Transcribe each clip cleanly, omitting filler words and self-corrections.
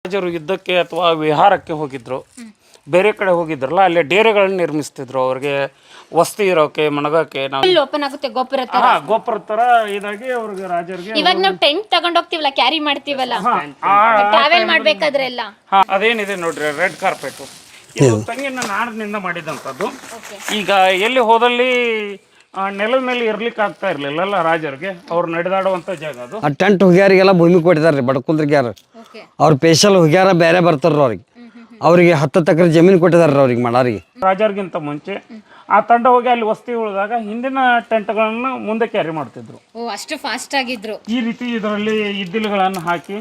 ರಾಜರು ಯುದ್ಧಕ್ಕೆ ಅಥವಾ ವಿಹಾರಕ್ಕೆ ಹೋಗಿದ್ರು, ಬೇರೆ ಕಡೆ ಹೋಗಿದ್ರಲ್ಲ, ಅಲ್ಲಿ ಡೇರೆಗಳನ್ನ ನಿರ್ಮಿಸ್ತಿದ್ರು ಅವ್ರಿಗೆ ವಸತಿ ಇರೋಕೆ, ಮಣಗಕ್ಕೆ. ನಾವು ಓಪನ್ ಆಗುತ್ತೆ ಗೋಪುರ ತರ. ಗೋಪುರ ತರ ಇದಾಗಿ ಅವ್ರಿಗೆ ರಾಜರಿಗೆ. ಇವಾಗ ನಾವು ಟೆಂಟ್ ತಗೊಂಡ್ ಹೋಗ್ತೀವಲ್ಲ, ಕ್ಯಾರಿ ಮಾಡ್ತೀವಲ್ಲ ಟ್ರಾವೆಲ್ ಮಾಡ್ಬೇಕಾದ್ರೆ ಎಲ್ಲ. ಅದೇನಿದೆ ನೋಡ್ರಿ, ರೆಡ್ ಕಾರ್ಪೆಟ್. ಇದು ತಂಗಿನ ನಾಡಿನಿಂದ ಮಾಡಿದಂಥದ್ದು. ಈಗ ಎಲ್ಲಿ ಹೋದಲ್ಲಿ ನೆಲದ ಮೇಲೆ ಇರ್ಲಿಕ್ಕೆ ಆಗ್ತಾ ಇರ್ಲಿಲ್ಲ ರಾಜರಿಗೆ, ಅವ್ರು ನಡೆದಾಡುವಂತ ಜಾಗ ಅದು. ಆ ಟೆಂಟ್ ಹುಗ್ಯಾರಿಗೆಲ್ಲ ಭೂಮಿ ಕೊಟ್ಟಿದಾರ್ರಿ ಬಡ್ಕುಂದ್ರಿಗ್ಯಾರ. ಅವ್ರ ಸ್ಪೆಷಲ್ ಹುಗ್ಯಾರ ಬೇರೆ ಬರ್ತಾರ್ರಿ ಅವ್ರಿಗೆ 10 ಎಕರೆ ಜಮೀನು ಕೊಟ್ಟಿದಾರ್ರಿ ಅವ್ರಿಗೆ ಮಾಡಾರಿಗೆ. ರಾಜರಿಗಿಂತ ಮುಂಚೆ ಆ ತಂಡ ಹೋಗಿ ಅಲ್ಲಿ ವಸತಿ ಉಳಿದಾಗ ಹಿಂದಿನ ಟೆಂಟ್ಗಳನ್ನು ಮುಂದೆ ಕ್ಯಾರಿ ಮಾಡ್ತಿದ್ರು. ಅಷ್ಟು ಫಾಸ್ಟ್ ಆಗಿದ್ರು. ಈ ರೀತಿ ಇದರಲ್ಲಿ ಇದ್ದಿಲುಗಳನ್ನು ಹಾಕಿ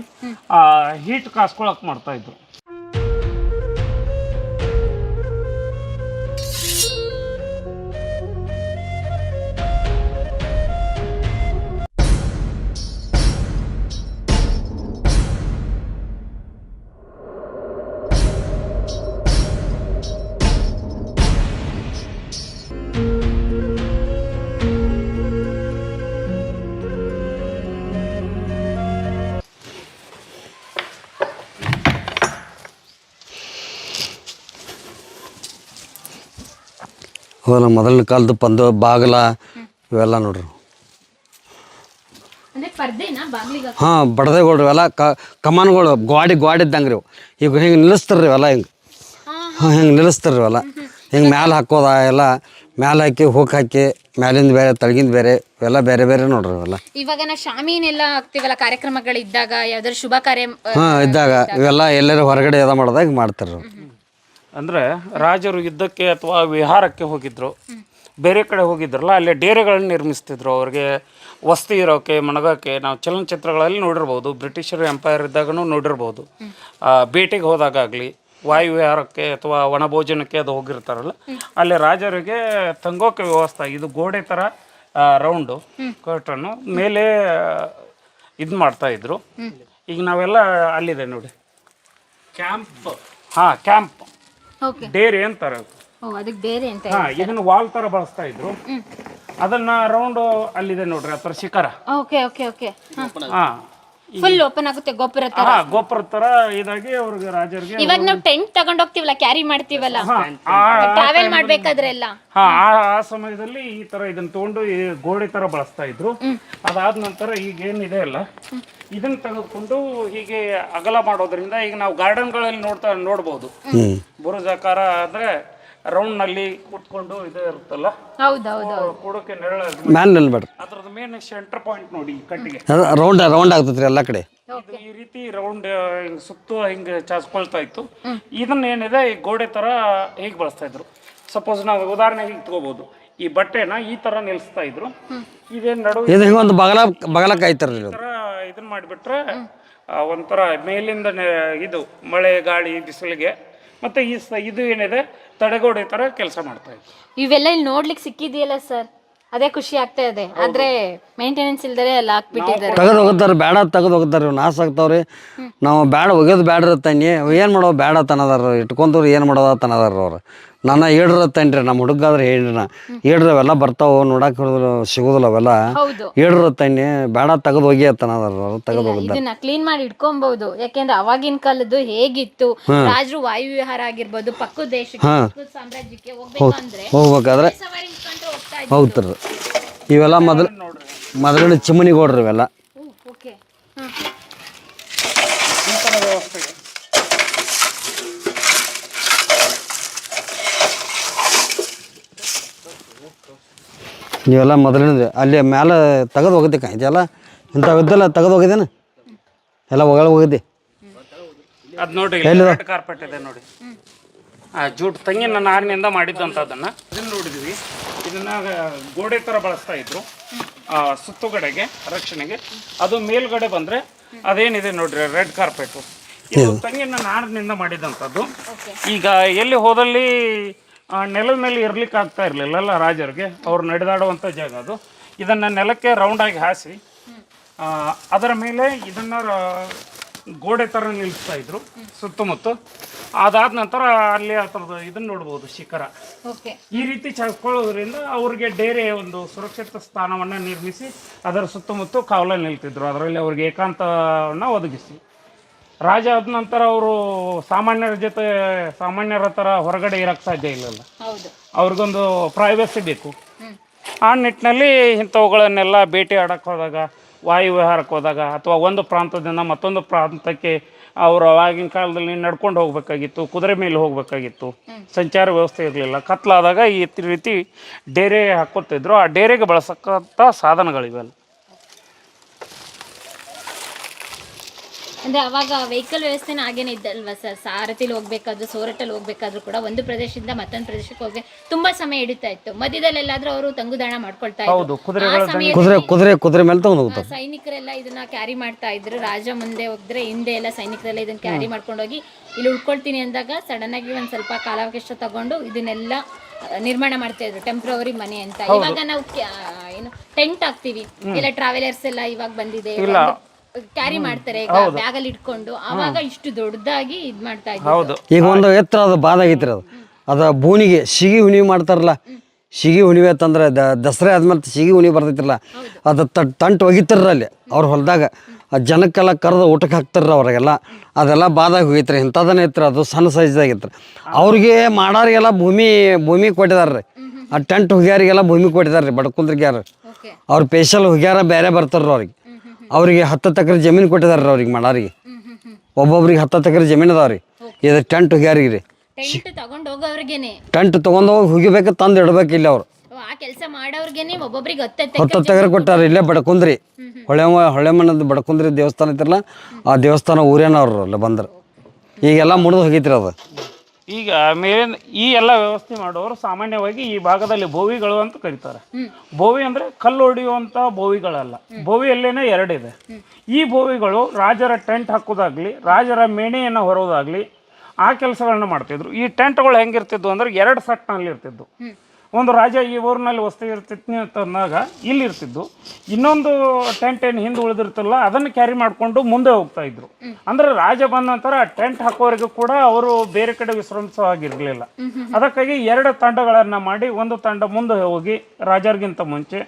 ಹೀಟ್ ಕಾಸ್ಕೊಳಕ್ ಮಾಡ್ತಾ ಇದ್ರು. ಅವೆಲ್ಲ ಮೊದಲಿನ ಕಾಲದ ಬಾಗಲ ಇವೆಲ್ಲ ನೋಡ್ರಿ. ಹಾಂ, ಬಡದೆಗಳು ಇವೆಲ್ಲ ಕಮಾನ್ಗಳು, ಗೋಡಿ ಇದ್ದಂಗೆ ರೀ. ಈಗ ಹಿಂಗೆ ನಿಲ್ಲಿಸ್ತಾರ್ರಿ ಇವೆಲ್ಲ, ಹಿಂಗೆ ನಿಲ್ಲಿಸ್ತಾರ್ರಿ ಇವೆಲ್ಲ. ಹಿಂಗೆ ಮ್ಯಾಲೆ ಹಾಕೋದ ಎಲ್ಲ, ಮ್ಯಾಲೆ ಹಾಕಿ ಹೋಗಿ ಹಾಕಿ ಮ್ಯಾಲಿಂದ ಬೇರೆ ತಳಗಿಂದ ಬೇರೆ ಇವೆಲ್ಲ ಬೇರೆ ಬೇರೆ ನೋಡ್ರಿ ಇವೆಲ್ಲ. ಇವಾಗ ನಾವು ಶಾಮೀನೆಲ್ಲ ಹಾಕ್ತಿವಲ್ಲ ಕಾರ್ಯಕ್ರಮಗಳು ಇದ್ದಾಗ, ಯಾವ್ದಾದ್ರು ಶುಭ ಕಾರ್ಯ ಇದ್ದಾಗ ಇವೆಲ್ಲ ಎಲ್ಲರೂ ಹೊರಗಡೆ ಎದ ಮಾಡೋದಾಗ ಮಾಡ್ತಾರ್ರಿ. ಅಂದರೆ ರಾಜರು ಯುದ್ಧಕ್ಕೆ ಅಥವಾ ವಿಹಾರಕ್ಕೆ ಹೋಗಿದ್ರು, ಬೇರೆ ಕಡೆ ಹೋಗಿದ್ರಲ್ಲ, ಅಲ್ಲಿ ಡೇರೆಗಳನ್ನ ನಿರ್ಮಿಸ್ತಿದ್ರು ಅವ್ರಿಗೆ ವಸತಿ ಇರೋಕೆ, ಮಣಗಕ್ಕೆ. ನಾವು ಚಲನಚಿತ್ರಗಳಲ್ಲಿ ನೋಡಿರ್ಬೋದು, ಬ್ರಿಟಿಷರು ಎಂಪೈರ್ ಇದ್ದಾಗೂ ನೋಡಿರ್ಬೋದು. ಬೇಟೆಗೆ ಹೋದಾಗಲಿ, ವಾಯು ವಿಹಾರಕ್ಕೆ ಅಥವಾ ವನಭೋಜನಕ್ಕೆ ಅದು ಹೋಗಿರ್ತಾರಲ್ಲ, ಅಲ್ಲಿ ರಾಜರಿಗೆ ತಂಗೋಕೆ ವ್ಯವಸ್ಥೆ. ಇದು ಗೋಡೆ ಥರ ರೌಂಡು ಕರ್ಟನ್ನು ಮೇಲೆ ಇದು ಮಾಡ್ತಾಯಿದ್ರು. ಈಗ ನಾವೆಲ್ಲ ಅಲ್ಲಿದೆ ನೋಡಿ, ಕ್ಯಾಂಪ್. ಕ್ಯಾಂಪ್ ಡೇರೆ ಅಂತಾರೆ. ಇದನ್ನು ವಾಲ್ ತರ ಬಳಸ್ತಾ ಇದ್ರು. ಅದನ್ನ ರೌಂಡ್ ಅಲ್ಲಿದೆ ನೋಡ್ರಿ, ಆ ತರ ಶಿಖರ. ಫುಲ್ ಓಪನ್ ಆಗುತ್ತೆ ಗೋಪುರ ತರ. ಗೋಪುರ ತರ ಇದಾಗಿ ಅವ್ರಿಗೆ ರಾಜರಿಗೆ. ಇವಾಗ ನಾವು ಟೆಂಟ್ ತಗೊಂಡ್ ಹೋಗ್ತೀವಲ್ಲ, ಕ್ಯಾರಿ ಮಾಡ್ತೀವಲ್ಲ ಟ್ರಾವೆಲ್ ಮಾಡ್ಬೇಕಾದ್ರೆ ಎಲ್ಲ. ಆ ಸಮಯದಲ್ಲಿ ಈ ತರ ಇದನ್ನ ತಗೊಂಡು ಗೋಡೆ ತರ ಬಳಸ್ತಾ ಇದ್ರು. ಅದಾದ ನಂತರ ಈಗ ಏನಿದೆ ಅಲ್ಲ, ಇದನ್ನ ತೆಗೆದುಕೊಂಡು ಹೀಗೆ ಅಗಲ ಮಾಡೋದ್ರಿಂದ ಈಗ ನಾವು ಗಾರ್ಡನ್ಗಳಲ್ಲಿ ನೋಡ್ಬೋದು. ಬುರುಜಾಕಾರ ಅಂದ್ರೆ ರೌಂಡ್ ನಲ್ಲಿ ಕುತ್ಕೊಂಡು ಇದು ಇರುತ್ತಲ್ಲ, ಕೂಡಕ್ಕೆ ನೆರಳು. ಅದ್ರದ್ದು ಮೇನ್ ಸೆಂಟರ್ ಪಾಯಿಂಟ್ ನೋಡಿ, ಕಟ್ಟಿಗೆ ರೌಂಡ್ ಆಗ್ತದ್ರಿ ಎಲ್ಲ ಕಡೆ. ಈ ರೀತಿ ರೌಂಡ್ ಹಿಂಗ್ ಸುತ್ತು ಹಿಂಗೆ ಚಾಚ್ಕೊಳ್ತಾ ಇತ್ತು. ಇದನ್ನ ಏನಿದೆ ಈ ಗೋಡೆ ತರ ಹೇಗೆ ಬಳಸ್ತಾ ಇದ್ರು. ಸಪೋಸ್ ನಾವು ಉದಾಹರಣೆ ಹೀಗೆ ತಗೋಬಹುದು, ಈ ಬಟ್ಟೆನ ಈ ತರ ನಿಲ್ಸ್ತಾ ಇದ್ರು. ಇದೇನ್ ನಡುವೆ ಒಂದು ಬಗಲಕ್ಕೆ ಐತಾರ್ರಿ ಇದನ್ನ ಮಾಡಿಬಿಟ್ರೆ ಒಂಥರ ಮೇಲಿಂದ ಇದು ಮಳೆ ಗಾಳಿ ಬಿಸಿಲಿಗೆ ಮತ್ತೆ ಇದು ಏನಿದೆ ತಡೆಗೋಡೆ ತರ ಕೆಲಸ ಮಾಡ್ತಾ ಇತ್ತು. ಇವೆಲ್ಲ ಇಲ್ಲಿ ನೋಡ್ಲಿಕ್ಕೆ ಸಿಕ್ಕಿದೆಯಲ್ಲ ಸರ್, ಅದೇ ಖುಷಿ ಆಗ್ತಾ ಇದೆ. ಆದ್ರೆ ಮೇಂಟೆನೆನ್ಸ್ ಇಲ್ದರೆ ಎಲ್ಲ ಹಾಕ್ಬಿಟ್ಟಿದ್ದಾರೆ. ತೆಗೆದು ಹೋಗ್ತಾರೆ, ಬೇಡ ತೆಗೆದು ಹೋಗ್ತಾರೆ, ನಾಶ ಆಗ್ತಾವ್ರಿ. ನಾವು ಬೇಡ ಒಗೆದು ಬೇಡ್ರ ತನ್ನಿ, ಏನು ಮಾಡೋ ಬೇಡ ತನದಾರ, ಇಟ್ಕೊಂತವ್ರು ಏನು ಮಾಡೋದ ತನದಾರ ಅವ್ರು. ನನ್ನ ಹೇಳ್ರ ತನ್ರಿ, ನಮ್ಮ ಹುಡುಗಾದ್ರೆ ಹೇಳ್ರಿ, ಹೇಳ್ರಿ ಅವೆಲ್ಲ ಬರ್ತಾವ ನೋಡಕ್ ಸಿಗೋದಿಲ್ಲ ಅವೆಲ್ಲ. ಹೇಳ್ರ ತನ್ನಿ, ಬೇಡ ತೆಗೆದು ಹೋಗಿ ತನದಾರ ಅವ್ರು, ತೆಗೆದು ಹೋಗಿದ್ದಾರೆ. ಇದನ್ನ ಕ್ಲೀನ್ ಮಾಡಿ ಇಟ್ಕೊಬಹುದು, ಯಾಕೆಂದ್ರೆ ಅವಾಗಿನ ಕಾಲದ್ದು ಹೇಗಿತ್ತು, ರಾಜರು ವಾಯು ವಿಹಾರ ಆಗಿರ್ಬೋದು, ಪಕ್ಕದ ದೇಶಕ್ಕೆ ಸಾಮ್ರಾಜ್ಯಕ್ಕೆ ಹೋಗ್ಬೇಕಾದ್ರೆ ಹೋಗ್ತಾರ. ಇವೆಲ್ಲ ಮೊದಲಿನ ಚಿಮಣಿಗೋಡ್ರಿ ಇವೆಲ್ಲ. ನೀವೆಲ್ಲ ಮೊದಲಿನದು ಅಲ್ಲಿ ಮ್ಯಾಲೆ ತೆಗೆದು ಹೋಗಿದ್ದೆ ಇದೆಲ್ಲ, ಇಂಥವಿದ್ದೆಲ್ಲ ತೆಗೆದು ಹೋಗಿದ್ದೇನೆ ಎಲ್ಲ ಹೋಗಿದ್ದೆ. ಅದು ನೋಡಿ ಕಾರ್ಪೆಟ್ ಇದೆ ನೋಡಿ, ಜೂಟ್ ತೆಂಗಿನ ನಾರಿನಿಂದ ಮಾಡಿದ್ದಂಥದ್ದನ್ನ ಇದನ್ನ ನೋಡಿದ್ವಿ. ಇದನ್ನ ಗೋಡೆ ಥರ ಬಳಸ್ತಾ ಇದ್ರು ಸುತ್ತುಗಡೆಗೆ ರಕ್ಷಣೆಗೆ. ಅದು ಮೇಲ್ಗಡೆ ಬಂದರೆ ಅದೇನಿದೆ ನೋಡ್ರಿ, ರೆಡ್ ಕಾರ್ಪೆಟು. ಇದು ತೆಂಗಿನ ನಾರಿನಿಂದ ಮಾಡಿದಂಥದ್ದು. ಈಗ ಎಲ್ಲಿ ಹೋದಲ್ಲಿ ನೆಲದ ಮೇಲೆ ಇರ್ಲಿಕ್ಕೆ ಆಗ್ತಾ ಇರಲಿಲ್ಲ ರಾಜರಿಗೆ, ಅವ್ರು ನಡೆದಾಡುವಂಥ ಜಾಗ ಅದು. ಇದನ್ನು ನೆಲಕ್ಕೆ ರೌಂಡಾಗಿ ಹಾಸಿ ಅದರ ಮೇಲೆ ಇದನ್ನು ಗೋಡೆ ಥರ ನಿಲ್ಲಿಸ್ತಾ ಇದ್ರು ಸುತ್ತಮುತ್ತ. ಅದಾದ ನಂತರ ಅಲ್ಲಿ ಆ ಥರದ ಇದನ್ನು ನೋಡ್ಬೋದು, ಶಿಖರ. ಈ ರೀತಿ ಚಾಚ್ಕೊಳ್ಳೋದ್ರಿಂದ ಅವ್ರಿಗೆ ಡೇರೆ ಒಂದು ಸುರಕ್ಷಿತ ಸ್ಥಾನವನ್ನು ನಿರ್ಮಿಸಿ ಅದರ ಸುತ್ತಮುತ್ತ ಕಾವಲ ನಿಲ್ತಿದ್ರು. ಅದರಲ್ಲಿ ಅವ್ರಿಗೆ ಏಕಾಂತವನ್ನು ಒದಗಿಸಿ ರಾಜ ಆದ ನಂತರ ಅವರು ಸಾಮಾನ್ಯರ ಥರ ಹೊರಗಡೆ ಇರೋಕ್ಕೆ ಸಾಧ್ಯ ಇಲ್ಲಲ್ಲ, ಹೌದು. ಅವ್ರಿಗೊಂದು ಪ್ರೈವಸಿ ಬೇಕು. ಆ ನಿಟ್ಟಿನಲ್ಲಿ ಇಂಥವುಗಳನ್ನೆಲ್ಲ ಬೇಟೆ ಆಡಕ್ಕೆ ಹೋದಾಗ, ವಾಯು ವಿಹಾರಕ್ಕೆ ಹೋದಾಗ, ಅಥವಾ ಒಂದು ಪ್ರಾಂತದಿಂದ ಮತ್ತೊಂದು ಪ್ರಾಂತಕ್ಕೆ ಅವರು ಆಗಿನ ಕಾಲದಲ್ಲಿ ನಡ್ಕೊಂಡು ಹೋಗಬೇಕಾಗಿತ್ತು, ಕುದುರೆ ಮೇಲೆ ಹೋಗಬೇಕಾಗಿತ್ತು, ಸಂಚಾರ ವ್ಯವಸ್ಥೆ ಇರಲಿಲ್ಲ. ಕತ್ಲಾದಾಗ ಈ ರೀತಿ ಡೇರೆ ಹಾಕೋತಿದ್ರು. ಆ ಡೇರೆಗೆ ಬಳಸಕ್ಕಂಥ ಸಾಧನಗಳಿವೆಲ್ಲ. ಅಂದ್ರೆ ಅವಾಗ ವೆಹಿಕಲ್ ವ್ಯವಸ್ಥೆನ ಹಾಗೇನೆ ಇದ್ದಲ್ವಾ ಸರ್? ಸಾರಥಿಲಿ ಹೋಗ್ಬೇಕಾದ್ರು, ಸೋರಟಲ್ಲಿ ಹೋಗ್ಬೇಕಾದ್ರು ಕೂಡ ಒಂದು ಪ್ರದೇಶದಿಂದ ಮತ್ತೊಂದು ಪ್ರದೇಶಕ್ಕೆ ಹೋಗಿ ತುಂಬಾ ಸಮಯ ಹಿಡಿತಾ ಇತ್ತು. ಮಧ್ಯದಲ್ಲಿ ಎಲ್ಲಾದ್ರೂ ಅವರು ತಂಗುದಾಣ ಮಾಡ್ಕೊಳ್ತಾ ಇದ್ರು. ಕುದುರೆ ಮೇಲೆ ತಗೊಂಡು ಹೋಗ್ತಾರೆ. ಸೈನಿಕರೆಲ್ಲ ಇದನ್ನ ಕ್ಯಾರಿ ಮಾಡ್ತಾ ಇದ್ರು. ರಾಜ ಮುಂದೆ ಹೋದ್ರೆ ಹಿಂದೆ ಎಲ್ಲ ಸೈನಿಕರೆಲ್ಲ ಇದನ್ನ ಕ್ಯಾರಿ ಮಾಡ್ಕೊಂಡು ಹೋಗಿ ಇಲ್ಲಿ ಉಳ್ಕೊಳ್ತೀನಿ ಅಂದಾಗ ಸಡನ್ ಆಗಿ ಒಂದ್ ಸ್ವಲ್ಪ ಕಾಲಾವಕಾಶ ತಗೊಂಡು ಇದನ್ನೆಲ್ಲ ನಿರ್ಮಾಣ ಮಾಡ್ತಾ ಇದ್ರು, ಟೆಂಪ್ರವರಿ ಮನೆ ಅಂತ. ಇವಾಗ ನಾವು ಏನು ಟೆಂಟ್ ಹಾಕ್ತಿವಿ, ಇಲ್ಲ ಟ್ರಾವೆಲರ್ಸ್ ಎಲ್ಲ ಇವಾಗ ಬಂದಿದೆ, ಕ್ಯಾರಿ ಮಾಡ್ತಾರೆ ಬ್ಯಾಗ್ ಅಲ್ಲಿ ಇಟ್ಕೊಂಡು. ಅವಾಗ ಇಷ್ಟು ದೊಡ್ಡದಾಗಿ ಇದ್ ಮಾಡ್ತಾ ಇದ್ರು. ಈಗ ಒಂದು ಎತ್ತರ ಅದು ಬಾದ ಆಗೈತ್ರಿ. ಅದ ಬೋನಿಗೆ ಸಿಗಿ ಹುಣಿವಿ ಮಾಡ್ತಾರಲ್ಲ, ಸಿಗಿ ಹುಣಿವೆ ಅಂತಂದ್ರೆ ದಸರಾ ಆದ್ಮೇಲೆ ಸಿಗಿ ಹುಣಿವಿ ಬರ್ತೈತಿರಲ್ಲ, ಅದು ತಂಟು ಒಗಿತಾರ ಅಲ್ಲಿ ಅವ್ರ ಹೊಲದಾಗ. ಆ ಜನಕ್ಕೆಲ್ಲ ಕರೆದು ಊಟಕ್ಕೆ ಹಾಕ್ತಾರ ಅವ್ರಿಗೆಲ್ಲ. ಅದೆಲ್ಲ ಬಾದಾಗ ಹೋಗೈತ್ರಿ. ಇಂಥದನ್ನೇ ಐತ್ರಿ, ಅದು ಸಣ್ಣ ಸೈಜ್ದಾಗಿತ್ತು. ಅವ್ರಿಗೆ ಮಾಡಾರಿಗೆಲ್ಲ ಭೂಮಿ ಕೊಟ್ಟಿದಾರ್ರಿ. ಆ ಟೆಂಟ್ ಹುಗ್ಯಾರಿಗೆಲ್ಲ ಭೂಮಿ ಕೊಟ್ಟಿದಾರ್ರಿ, ಬಡ್ಕುಂದ್ರಿಗ್ಯಾರ. ಅವ್ರ ಸ್ಪೆಷಲ್ ಹುಗ್ಯಾರ ಬೇರೆ ಬರ್ತಾರ್ರಿ. ಅವ್ರಿಗೆ 10 ಎಕರೆ ಜಮೀನು ಕೊಟ್ಟಿದಾರ್ರಿ ಅವ್ರಿಗೆ ಮಾಡಾರಿಗೆ. ಒಬ್ಬೊಬ್ರಿಗೆ 10 ಎಕರೆ ಜಮೀನು ಅದಾವ್ರಿ. ಇದು ಟೆಂಟ್ ಹುಗ್ಯಾರಿಗೆ ರೀ. ಟೆಂಟ್ ತೊಗೊಂಡು ಹೋಗಿ ಹುಗಿಬೇಕು, ತಂದು ಇಡ್ಬೇಕು ಇಲ್ಲಿ ಅವ್ರು. ಆ ಕೆಲಸ ಮಾಡೋರ್ಗೆನೆ ಒಬ್ಬೊಬ್ರಿಗೆ 10 ಎಕರೆ ಕೊಟ್ಟಾರ. ಇಲ್ಲೇ ಬಡ್ಕುಂದ್ರಿ, ಹೊಳೆಮಣ್ಣದ ಬಡ್ಕುಂದ್ರಿ ದೇವಸ್ಥಾನ ಐತಿರಲ್ಲ, ಆ ದೇವಸ್ಥಾನ ಊರೇನವ್ರು ಅಲ್ಲ ಬಂದ್ರೆ. ಈಗೆಲ್ಲ ಮುರಿದು ಹೋಗೈತ್ರಿ ಅದು. ಈಗ ಮೇಲಿನ ಈ ಎಲ್ಲ ವ್ಯವಸ್ಥೆ ಮಾಡೋರು ಸಾಮಾನ್ಯವಾಗಿ ಈ ಭಾಗದಲ್ಲಿ ಬೋವಿಗಳು ಅಂತ ಕರೀತಾರೆ. ಬೋವಿ ಅಂದರೆ ಕಲ್ಲು ಹೊಡೆಯುವಂಥ ಬೋವಿಗಳಲ್ಲ. ಬೋವಿಯಲ್ಲೇನೆ 2 ಇದೆ. ಈ ಬೋವಿಗಳು ರಾಜರ ಟೆಂಟ್ ಹಾಕೋದಾಗ್ಲಿ, ರಾಜರ ಮೇಣೆಯನ್ನು ಹೊರೋದಾಗ್ಲಿ, ಆ ಕೆಲಸಗಳನ್ನ ಮಾಡ್ತಿದ್ರು. ಈ ಟೆಂಟ್ಗಳು ಹೆಂಗಿರ್ತಿದ್ವು ಅಂದ್ರೆ 2 ಸೆಟ್ನಲ್ಲಿ ಇರ್ತಿದ್ವು. ಒಂದು ರಾಜ ಈ ಊರಿನಲ್ಲಿ ವಸ್ತು ಇರ್ತಿತ್ತು ಅಂತಂದಾಗ ಇಲ್ಲಿ ಇರ್ತಿದ್ದು, ಇನ್ನೊಂದು ಟೆಂಟ್ ಏನು ಹಿಂದೆ ಉಳಿದಿರ್ತಲ್ಲ ಅದನ್ನು ಕ್ಯಾರಿ ಮಾಡಿಕೊಂಡು ಮುಂದೆ ಹೋಗ್ತಾ ಇದ್ರು. ಅಂದ್ರೆ ರಾಜ ಬಂದ ನಂತರ ಟೆಂಟ್ ಹಾಕೋರಿಗೂ ಕೂಡ ಅವರು ಬೇರೆ ಕಡೆ ವಿಶ್ರಮಿಸುವಾಗಿರಲಿಲ್ಲ. ಅದಕ್ಕಾಗಿ 2 ತಂಡಗಳನ್ನು ಮಾಡಿ, ಒಂದು ತಂಡ ಮುಂದೆ ಹೋಗಿ ರಾಜರಿಗಿಂತ ಮುಂಚೆ,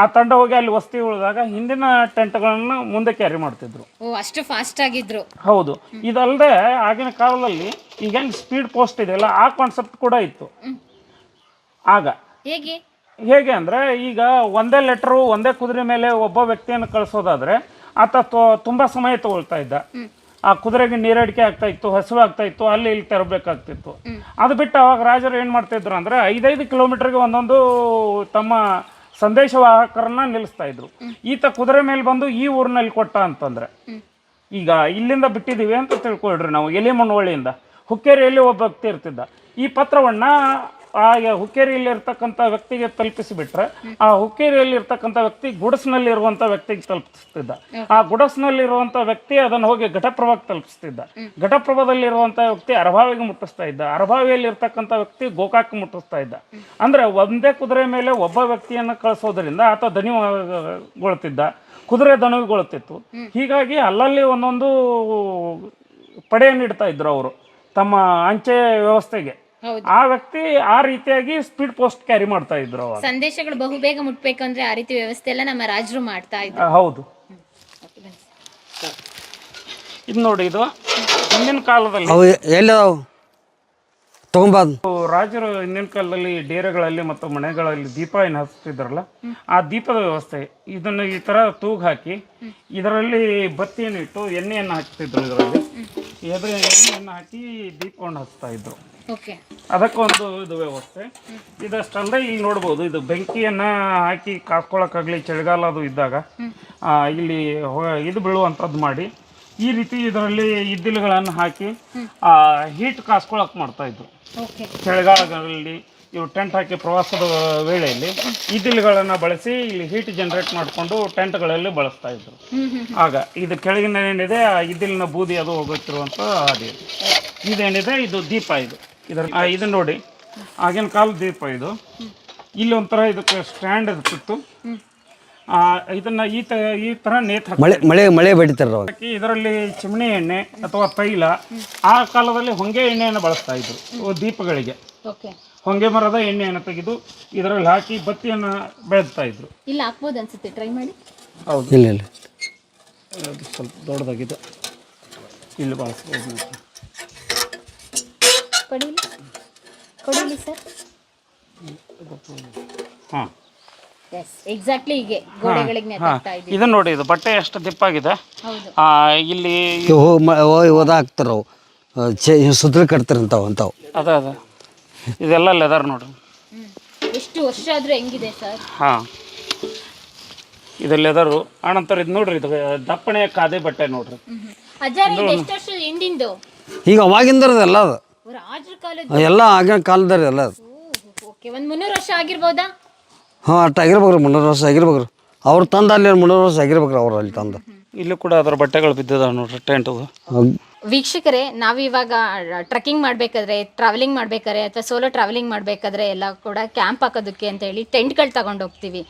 ಆ ತಂಡ ಹೋಗಿ ಅಲ್ಲಿ ವಸ್ತಿ ಉಳಿದಾಗ ಹಿಂದಿನ ಟೆಂಟ್ಗಳನ್ನು ಮುಂದೆ ಕ್ಯಾರಿ ಮಾಡ್ತಿದ್ರು. ಅಷ್ಟು ಫಾಸ್ಟ್ ಆಗಿದ್ರು. ಹೌದು. ಇದಲ್ಲದೆ ಆಗಿನ ಕಾಲದಲ್ಲಿ ಈಗ ಸ್ಪೀಡ್ ಪೋಸ್ಟ್ ಇದೆಯಲ್ಲ, ಆ ಕಾನ್ಸೆಪ್ಟ್ ಕೂಡ ಇತ್ತು ಆಗ. ಹೇಗೆ ಅಂದರೆ, ಈಗ ಒಂದೇ ಲೆಟ್ರು ಒಂದೇ ಕುದುರೆ ಮೇಲೆ ಒಬ್ಬ ವ್ಯಕ್ತಿಯನ್ನು ಕಳಿಸೋದಾದ್ರೆ ಆತ ತುಂಬ ಸಮಯ ತಗೊಳ್ತಾ ಇದ್ದ. ಆ ಕುದುರೆಗೆ ನೀರಡಿಕೆ ಆಗ್ತಾ ಇತ್ತು, ಹಸಿವು ಆಗ್ತಾ ಇತ್ತು, ಅಲ್ಲಿ ಇಲ್ಲಿ ತರಬೇಕಾಗ್ತಿತ್ತು. ಅದು ಬಿಟ್ಟು ಅವಾಗ ರಾಜರು ಏನು ಮಾಡ್ತಾಯಿದ್ರು ಅಂದರೆ 5-5 ಕಿಲೋಮೀಟರ್ಗೆ ಒಂದೊಂದು ತಮ್ಮ ಸಂದೇಶವಾಹಕರನ್ನ ನಿಲ್ಲಿಸ್ತಾ ಇದ್ರು. ಈತ ಕುದುರೆ ಮೇಲೆ ಬಂದು ಈ ಊರಿನಲ್ಲಿ ಕೊಟ್ಟ ಅಂತಂದರೆ, ಈಗ ಇಲ್ಲಿಂದ ಬಿಟ್ಟಿದ್ದೀವಿ ಅಂತ ತಿಳ್ಕೊಳ್ರಿ ನಾವು, ಎಲಿಮಣ್ಣವಳ್ಳಿಯಿಂದ ಹುಕ್ಕೇರಿಯಲ್ಲಿ ಒಬ್ಬ ವ್ಯಕ್ತಿ ಇರ್ತಿದ್ದ. ಈ ಪತ್ರವನ್ನು ಆ ಹುಕ್ಕೇರಿಯಲ್ಲಿ ಇರ್ತಕ್ಕಂಥ ವ್ಯಕ್ತಿಗೆ ತಲುಪಿಸಿಬಿಟ್ರೆ, ಆ ಹುಕ್ಕೇರಿಯಲ್ಲಿ ಇರ್ತಕ್ಕಂಥ ವ್ಯಕ್ತಿ ಗುಡಸ್ನಲ್ಲಿ ಇರುವಂಥ ವ್ಯಕ್ತಿಗೆ ತಲುಪಿಸ್ತಿದ್ದ. ಆ ಗುಡಸ್ನಲ್ಲಿರುವಂಥ ವ್ಯಕ್ತಿ ಅದನ್ನು ಹೋಗಿ ಘಟಪ್ರಭಾಗೆ ತಲುಪಿಸ್ತಿದ್ದ. ಘಟಪ್ರಭಾದಲ್ಲಿರುವಂಥ ವ್ಯಕ್ತಿ ಅರಭಾವಿಗೆ ಮುಟ್ಟಿಸ್ತಾ ಇದ್ದ. ಅರಭಾವಿಯಲ್ಲಿ ಇರ್ತಕ್ಕಂಥ ವ್ಯಕ್ತಿ ಗೋಕಾಕ್ ಮುಟ್ಟಿಸ್ತಾ ಇದ್ದ. ಅಂದರೆ ಒಂದೇ ಕುದುರೆ ಮೇಲೆ ಒಬ್ಬ ವ್ಯಕ್ತಿಯನ್ನು ಕಳಿಸೋದ್ರಿಂದ ಆತ ದಣಿಗೊಳ್ತಿದ್ದ, ಕುದುರೆ ದಣಿಗೊಳ್ತಿತ್ತು. ಹೀಗಾಗಿ ಅಲ್ಲಲ್ಲಿ ಒಂದೊಂದು ಪಡೆಯನ್ನು ಇಡ್ತಾ ಇದ್ರು ಅವರು ತಮ್ಮ ಅಂಚೆ ವ್ಯವಸ್ಥೆಗೆ. ಆ ವ್ಯಕ್ತಿ ಆ ರೀತಿಯಾಗಿ ಸ್ಪೀಡ್ ಪೋಸ್ಟ್ ಕ್ಯಾರಿ ಮಾಡ್ತಾ ಇದ್ರು. ಸಂದೇಶಗಳು ಬಹುಬೇಗ ಮುಟ್ಬೇಕಂದ್ರೆ ಆ ರೀತಿ ವ್ಯವಸ್ಥೆ ಎಲ್ಲ ನಮ್ಮ ರಾಜರು ಮಾಡ್ತಾ ಇದ್ರು. ಹೌದು. ಇದು ನೋಡಿ, ಇದು ಹಿಂದಿನ ಕಾಲದಲ್ಲಿ ರಾಜರು ಹಿಂದಿನ ಕಾಲದಲ್ಲಿ ಡೇರೆಗಳಲ್ಲಿ ಮತ್ತು ಮನೆಗಳಲ್ಲಿ ದೀಪ ಏನು ಹಚ್ತಿದ್ರಲ್ಲ, ಆ ದೀಪದ ವ್ಯವಸ್ಥೆ. ಇದನ್ನು ಈ ತರ ತೂಗು ಹಾಕಿ ಇದರಲ್ಲಿ ಬತ್ತಿಯನ್ನು ಇಟ್ಟು ಎಣ್ಣೆಯನ್ನು ಹಾಕ್ತಿದ್ರು. ಇದರಲ್ಲಿ ಎಣ್ಣೆಯನ್ನು ಹಾಕಿ ದೀಪವನ್ನು ಹಚ್ತಾ ಇದ್ರು. ಅದಕ್ಕೊಂದು ಇದು ವ್ಯವಸ್ಥೆ. ಇದಷ್ಟಲ್ಲದೆ ಈಗ ನೋಡ್ಬೋದು, ಇದು ಬೆಂಕಿಯನ್ನ ಹಾಕಿ ಕಾಸ್ಕೊಳಕ್ಕಾಗ್ಲಿ, ಚಳಿಗಾಲ ಅದು ಇದ್ದಾಗ ಇಲ್ಲಿ ಇದು ಬೀಳುವಂಥದ್ದು ಮಾಡಿ ಈ ರೀತಿ ಇದರಲ್ಲಿ ಇದ್ದಿಲುಗಳನ್ನು ಹಾಕಿ ಹೀಟ್ ಕಾಸ್ಕೊಳಕ್ ಮಾಡ್ತಾ ಇದ್ರು. ಚಳಿಗಾಲಗಳಲ್ಲಿ ಇವು ಟೆಂಟ್ ಹಾಕಿ ಪ್ರವಾಸದ ವೇಳೆಯಲ್ಲಿ ಇದ್ದಿಲುಗಳನ್ನು ಬಳಸಿ ಇಲ್ಲಿ ಹೀಟ್ ಜನರೇಟ್ ಮಾಡಿಕೊಂಡು ಟೆಂಟ್ಗಳಲ್ಲಿ ಬಳಸ್ತಾ ಇದ್ರು. ಆಗ ಇದು ಕೆಳಗಿನ ಏನಿದೆ ಆ ಇದ್ದಿಲಿನ ಬೂದಿ ಅದು ಹೋಗುತ್ತಿರುವಂಥ ಹಾದಿ. ಇದೇನಿದೆ ಇದು ದೀಪ. ಇದು ನೋಡಿ, ಆಗಿನ ಕಾಲದ ದೀಪ ಇದು. ಇಲ್ಲಿ ಒಂಥರ ಇದಕ್ಕೆ ಸ್ಟ್ಯಾಂಡ್ ಇರ್ತಿತ್ತು. ಇದನ್ನ ಈ ತರ ನೇತ್ ಮಳೆ ಬಡಿತಾರ. ಇದರಲ್ಲಿ ಚಿಮಣಿ ಎಣ್ಣೆ ಅಥವಾ ತೈಲ, ಆ ಕಾಲದಲ್ಲಿ ಹೊಂಗೆ ಎಣ್ಣೆಯನ್ನು ಬಳಸ್ತಾ ಇದ್ರು ದೀಪಗಳಿಗೆ. ಹೊಂಗೆ ಮರದ ಎಣ್ಣೆಯನ್ನು ತೆಗೆದು ಇದರಲ್ಲಿ ಹಾಕಿ ಬತ್ತಿಯನ್ನು ಬೆಳೆಸ್ತಾ ಇದ್ರು. ಇಲ್ಲಿ ಹಾಕ್ಬೋದು ಅನ್ಸುತ್ತೆ, ಟ್ರೈ ಮಾಡಿ. ಹೌದು, ಇಲ್ಲ ಸ್ವಲ್ಪ ದೊಡ್ಡದಾಗಿದೆ. ಇಲ್ಲಿ ಬಳಸ್ಬೋದು ನೋಡ್ರಿ. ಕೊಡಿಲಿ ಸರ್. ಹಾಂ ಎಸ್ ಎಕ್ಸಾಕ್ಟ್ಲಿ ಹೀಗೆ ಗೋಡೆಗಳಿಗೆ ನೇತಾಕ್ತಾ ಇದ್ದೀವಿ. ಇದನ್ನ ನೋಡಿ, ಇದು ಬಟ್ಟೆ ಎಷ್ಟು ದಿಪ್ಪಾಗಿದೆ. ಹೌದು. ಇಲ್ಲಿ ಓದಾಕ್ತಾರ ಅವು ಸುತ್ತಲ ಕಟ್ತಾರಂತಾವ ಅಂತಾವು. ಅದ ಇದೆಲ್ಲ ಲೆದರ್ ನೋಡ್ರಿ. ಎಷ್ಟು ವರ್ಷ ಆದ್ರೂ ಹೆಂಗಿದೆ ಸರ್? ಹಾಂ, ಇದು ಲೆದರು. ಆನಂತರ ಇದು ನೋಡ್ರಿ, ಇದು ದಪ್ಪಣೆಯ ಖಾದಿ ಬಟ್ಟೆ ನೋಡ್ರಿ. ಅಜ್ಜಾರ ಇದು ಎಷ್ಟು ವರ್ಷ ಹಿಂದಿಂದು? ಈಗ ಅವಾಗಿಂದರದ ಎಲ್ಲ ಅದು, ರಾಜರ ಕಾಲದ ಎಲ್ಲ ಆಗಿನ ಕಾಲದ ಎಲ್ಲ ಅದು. ಓಕೆ, ಒಂದು 300 ವರ್ಷ ಆಗಿರ್ಬೋದಾ? ಹಾಂ, ಅಷ್ಟು ಆಗಿರ್ಬೇಕ್ರಿ, 300 ವರ್ಷ ಆಗಿರ್ಬೇಕ್ರಿ. ಅವ್ರು ತಂದ ಅಲ್ಲಿ 300 ವರ್ಷ ಆಗಿರ್ಬೇಕ್ರಿ ಅವ್ರು ಅಲ್ಲಿ ತಂದ. ಇಲ್ಲಿ ಕೂಡ ಅದರ ಬಟ್ಟೆಗಳು ಬಿದ್ದಿದಾವೆ ನೋಡ್ರಿ, ಟೆಂಟು. ವೀಕ್ಷಕರೇ, ನಾವಿವಾಗ ಟ್ರೆಕ್ಕಿಂಗ್ ಮಾಡಬೇಕಾದ್ರೆ, ಟ್ರಾವೆಲಿಂಗ್ ಮಾಡಬೇಕಾದ್ರೆ ಅಥವಾ ಸೋಲೋ ಟ್ರಾವೆಲಿಂಗ್ ಮಾಡಬೇಕಾದ್ರೆ ಎಲ್ಲ ಕೂಡ ಕ್ಯಾಂಪ್ ಹಾಕೋದಕ್ಕೆ ಅಂತ ಹೇಳಿ ಟೆಂಟ್ಗಳು ತಗೊಂಡು ಹೋಗ್ತೀವಿ.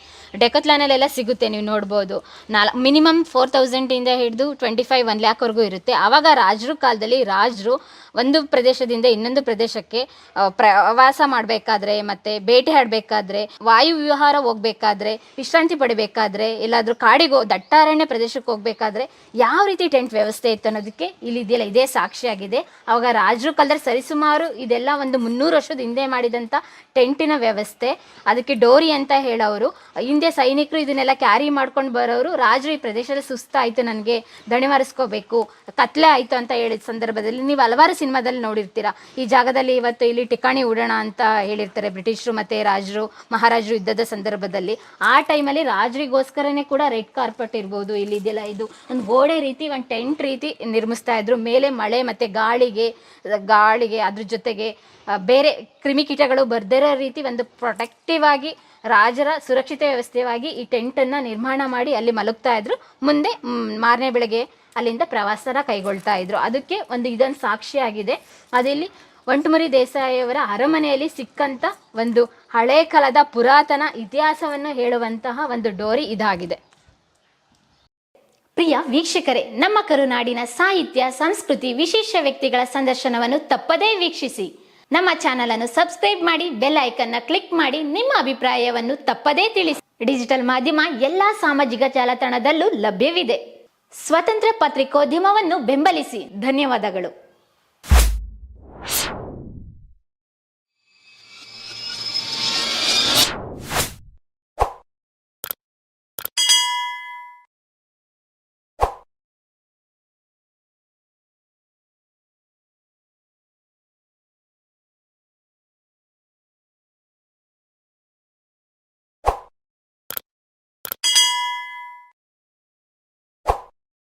ಡೆಕೋತ್ಲಾನಲ್ಲೆಲ್ಲ ಸಿಗುತ್ತೆ, ನೀವು ನೋಡ್ಬೋದು. ಮಿನಿಮಮ್ 4000 ಹಿಡಿದು 25-1 ಲ್ಯಾಕ್ವರೆಗೂ ಇರುತ್ತೆ. ಆವಾಗ ರಾಜರ ಕಾಲದಲ್ಲಿ ರಾಜರು ಒಂದು ಪ್ರದೇಶದಿಂದ ಇನ್ನೊಂದು ಪ್ರದೇಶಕ್ಕೆ ಪ್ರವಾಸ ಮಾಡಬೇಕಾದ್ರೆ, ಮತ್ತು ಬೇಟೆ ಆಡಬೇಕಾದ್ರೆ, ವಾಯು ವಿಹಾರ ಹೋಗ್ಬೇಕಾದ್ರೆ, ವಿಶ್ರಾಂತಿ ಪಡಿಬೇಕಾದ್ರೆ, ಎಲ್ಲಾದರೂ ಕಾಡಿಗೆ ದಟ್ಟಾರಣ್ಯ ಪ್ರದೇಶಕ್ಕೆ ಹೋಗ್ಬೇಕಾದ್ರೆ ಯಾವ ರೀತಿ ಟೆಂಟ್ ವ್ಯವಸ್ಥೆ ಇತ್ತು ಅನ್ನೋದಕ್ಕೆ ಇಲ್ಲಿ ಇದೆಯಲ್ಲ, ಇದೇ ಸಾಕ್ಷಿಯಾಗಿದೆ. ಆವಾಗ ರಾಜರು ಕಾಲದಲ್ಲಿ ಸರಿಸುಮಾರು ಇದೆಲ್ಲ ಒಂದು 300 ವರ್ಷದ ಹಿಂದೆ ಮಾಡಿದಂಥ ಟೆಂಟಿನ ವ್ಯವಸ್ಥೆ. ಅದಕ್ಕೆ ಡೋರಿ ಅಂತ ಹೇಳೋರು. ಹಿಂದೆ ಸೈನಿಕರು ಇದನ್ನೆಲ್ಲ ಕ್ಯಾರಿ ಮಾಡ್ಕೊಂಡು ಬರೋರು. ರಾಜರು ಈ ಪ್ರದೇಶದಲ್ಲಿ ಸುಸ್ತಾಯಿತು, ನನಗೆ ದಣಿವಾರಿಸ್ಕೋಬೇಕು, ಕತ್ಲೆ ಆಯಿತು ಅಂತ ಹೇಳಿದ ಸಂದರ್ಭದಲ್ಲಿ ನೀವು ಹಲವಾರು ಸಿನಿಮಾದಲ್ಲಿ ನೋಡಿರ್ತೀರ, ಈ ಜಾಗದಲ್ಲಿ ಇವತ್ತು ಇಲ್ಲಿ ಠಿಕಾಣಿ ಹೂಡೋಣ ಅಂತ ಹೇಳಿರ್ತಾರೆ ಬ್ರಿಟಿಷರು ಮತ್ತು ರಾಜರು ಮಹಾರಾಜರು ಯುದ್ಧದ ಸಂದರ್ಭದಲ್ಲಿ. ಆ ಟೈಮಲ್ಲಿ ರಾಜರಿಗೋಸ್ಕರನೇ ಕೂಡ ರೆಡ್ ಕಾರ್ಪೆಟ್ ಇರ್ಬೋದು, ಇಲ್ಲಿ ಇದೆಲ್ಲ ಇದು ಒಂದು ಗೋಡೆ ರೀತಿ, ಒಂದು ಟೆಂಟ್ ರೀತಿ ನಿರ್ಮಿಸ್ತಾ ಇದ್ರು. ಮೇಲೆ ಮಳೆ ಮತ್ತು ಗಾಳಿಗೆ ಅದ್ರ ಜೊತೆಗೆ ಬೇರೆ ಕ್ರಿಮಿಕೀಟಗಳು ಬರ್ದಿರೋ ರೀತಿ ಒಂದು ಪ್ರೊಟೆಕ್ಟಿವ್ ಆಗಿ ರಾಜರ ಸುರಕ್ಷಿತ ವ್ಯವಸ್ಥೆಯಾಗಿ ಈ ಟೆಂಟನ್ನು ನಿರ್ಮಾಣ ಮಾಡಿ ಅಲ್ಲಿ ಮಲಗ್ತಾ ಇದ್ರು. ಮುಂದೆ ಮಾರನೇ ಬೆಳಗ್ಗೆ ಅಲ್ಲಿಂದ ಪ್ರವಾಸನ ಕೈಗೊಳ್ತಾ ಇದ್ರು. ಅದಕ್ಕೆ ಒಂದು ಇದೊಂದು ಸಾಕ್ಷಿಯಾಗಿದೆ. ಅದಿಲ್ಲಿ ಒಂಟುಮರಿ ದೇಸಾಯಿಯವರ ಅರಮನೆಯಲ್ಲಿ ಸಿಕ್ಕಂಥ ಒಂದು ಹಳೆ ಕಾಲದ ಪುರಾತನ ಇತಿಹಾಸವನ್ನು ಹೇಳುವಂತಹ ಒಂದು ಡೋರಿ ಇದಾಗಿದೆ. ಪ್ರಿಯ ವೀಕ್ಷಕರೇ, ನಮ್ಮ ಕರುನಾಡಿನ ಸಾಹಿತ್ಯ, ಸಂಸ್ಕೃತಿ, ವಿಶೇಷ ವ್ಯಕ್ತಿಗಳ ಸಂದರ್ಶನವನ್ನು ತಪ್ಪದೇ ವೀಕ್ಷಿಸಿ. ನಮ್ಮ ಚಾನಲ್ ಅನ್ನು ಸಬ್ಸ್ಕ್ರೈಬ್ ಮಾಡಿ, ಬೆಲ್ ಐಕನ್ನ ಕ್ಲಿಕ್ ಮಾಡಿ, ನಿಮ್ಮ ಅಭಿಪ್ರಾಯವನ್ನು ತಪ್ಪದೇ ತಿಳಿಸಿ. ಡಿಜಿಟಲ್ ಮಾಧ್ಯಮ ಎಲ್ಲ ಸಾಮಾಜಿಕ ಜಾಲತಾಣದಲ್ಲೂ ಲಭ್ಯವಿದೆ. ಸ್ವತಂತ್ರ ಪತ್ರಿಕೋದ್ಯಮವನ್ನು ಬೆಂಬಲಿಸಿ. ಧನ್ಯವಾದಗಳು.